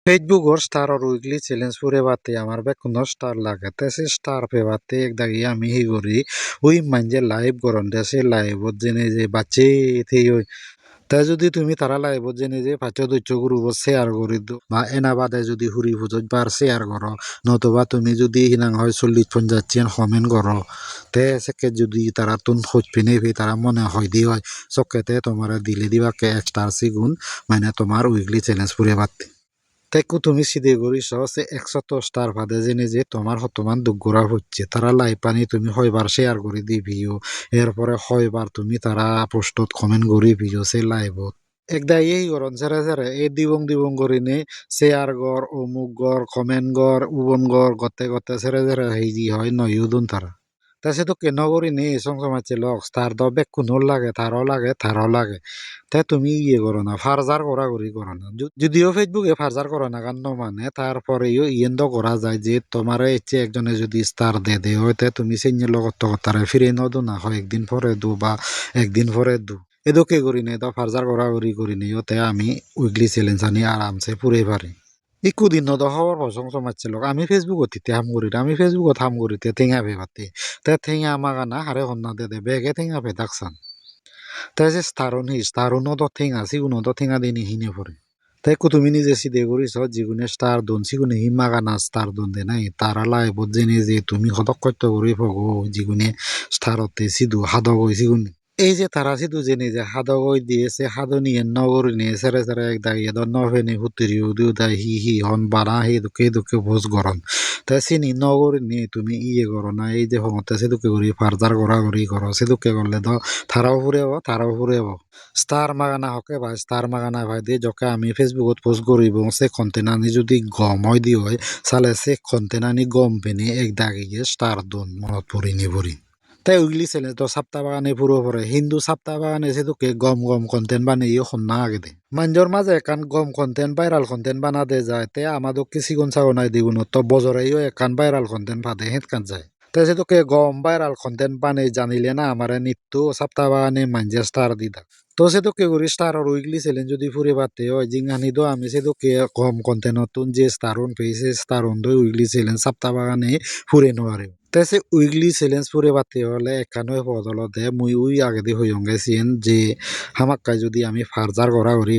ফেসবুকর স্টারর weekly challenge ফুরে বাতে আমার বেকুনো স্টার লাগে তেসে স্টার পে বাতে এক দাগি আমি হি করি উই মানজে লাইভ গরম দেশে লাইভত জেনে যে বাচ্চে থেই তাই যদি তুমি তারা লাইভত জেনে যে পাঁচ দৈত্য গ্রুপ শেয়ার করে দো বা এনা বাদে যদি হুরি ফুজত বার শেয়ার করো নতুবা তুমি যদি হিনাং হয় 40-50 চেন কমেন্ট করো তে সেকে যদি তারা তুন খোঁজ পিনে তারা মনে হয় দি হয় চকেতে তোমার দিলে দিবাকে এক্সট্রা সিগুন মানে তোমার উইকলি চ্যালেঞ্জ ফুরে বাতে তাইকো তুমি সিধে করিস সে 100 স্টার ভাদে জেনে যে তোমার হতমান দুঃখরা হচ্ছে তারা লাই পানি তুমি হয়বার শেয়ার করে দিবিও এরপরে হয়বার তুমি তারা পোস্টত কমেন্ট করি ভিও সে লাইভত একদা এই গরন সেরে সেরে এই দিবং করিনে শেয়ার গর অমুক গর কমেন্ট গর উবন গর গতে গতে সেরে সেরে হেই হয় নয়ুদুন তারা তাছে তো কেন করি নে সংসমাচ্ছে লক তার দ বেক কুনোর লাগে তারও লাগে তাই তুমি ইয়ে করো না ফার্জার করা করি করো না যদিও ফেসবুকে ফার্জার করো না কারণ মানে তারপরেও ইয়েন্দ করা যায় যে তোমার ইচ্ছে একজনে যদি স্টার দে হয়তো তুমি সেই লগত তারে ফিরে নদো না হয় একদিন পরে দু বা একদিন পরে দু এদকে করি নে তো ফার্জার করি নে ওতে আমি উইকলি চ্যালেঞ্জ আনি আরামসে পুরে পারি ইকু দিন নদ হওয়ার প্রশংসা মারছিল আমি ফেসবুকত তিতে হাম করি আমি ফেসবুকত হাম করিতে ঠেঙা ভে পাতে তে ঠেঙা আমাক আনা হারে হন্না দে বেগে ঠেঙা ভে দাকসান তাই যে স্টারুনও তো ঠেঙা সিগুনো তো ঠেঙা দিনি হিনে পড়ে তাই কো তুমি নিজে সিদে করিস যিগুনে স্টার দন সিগুনে হি মাগানা স্টার দন দে নাই তারা লাইভত জেনে যে তুমি সদক কত্য করি ফগো যিগুনে স্টারতে সিধু হাদগই সিগুনে এই যে তারা সিধু জেনে যে হাদগই দিয়েছে হাদ নিয়ে নগরী নিয়ে সেরে সেরে এক দাগিয়ে দন নভেনি হুতিরি উদি উদাই হি হন বানা হে দুকে ভোজ গরম তাই চিনি নগরী নিয়ে তুমি ইয়ে করো না এই যে হমতে সেদুকে করি ফার্দার করি করো সেদুকে করলে তো তারাও ফুরেব স্টার মাগানা হকে ভাই স্টার মাগানা ভাই দিয়ে যকে আমি ফেসবুকত পোস্ট করিব সে কন্টেনানি যদি গম হয় দি হয় চালে সে কন্টেনানি গম পেনি এক দাগিয়ে স্টার দন মনত পড়ি নি পড়ি তাই উইগলি ছেলে তো সাপ্তা বাগানে পুরো পরে হিন্দু সাপ্তা বাগানে সেতুকে গম কন্টেন্ট বানিয়ে সন্না আগে দে মাঞ্জর মাঝে একান গম কন্টেন্ট ভাইরাল কন্টেন্ট বানাতে যায় তে আমাদকে সিগুন সাগনাই দিগুন তো বজরাইও একান ভাইরাল কন্টেন্ট ভাদে হেঁতকান যায় তাই সেতুকে গম ভাইরাল কন্টেন্ট বানে জানিলে না আমার নিত্য সাপ্তা বাগানে মাঞ্জে স্টার দি থাক তো সেতুকে করি স্টার উইকলি চ্যালেঞ্জ যদি ফুরে পাতে হয় জিঙ্গানি দো আমি সেতুকে গম কন্টেন্ট নতুন যে স্টারন পেয়েছে স্টারন দো উইকলি চ্যালেঞ্জ সাপ্তা বাগানে ফুরে নোয়ারে তাই সে উইকলি চ্যালেঞ্জ ফুরে পাতে হলে এখানে বদলতে মুই উই আগে দিয়ে হইং গেছেন যে হামাক্কায় যদি আমি ফার্জার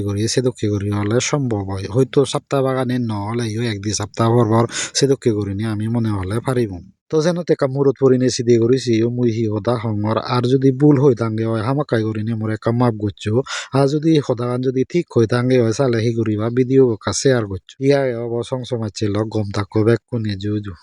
করি সেদুকে করি হলে সম্ভব হয় হয়তো সপ্তাহ বাগানে নহলে একদিন সপ্তাহ পর সেদুকে করি নি আমি মনে হলে পারিব তো যেন টেকা মূরত পরিনে সিধে করেছি মুই হি সদা হঙর আর যদি ভুল হয়ে থাঙ্গে হয় হামাকাই করিনি মোর একা মাপ করছো আর যদি সদাগান যদি ঠিক হয়ে থাঙ্গে হয় চালে হি করিবা ভিডিও কাছে আর করছো ইয়া অবসংস মারছিল গম থাকো বেক কোনে জুজু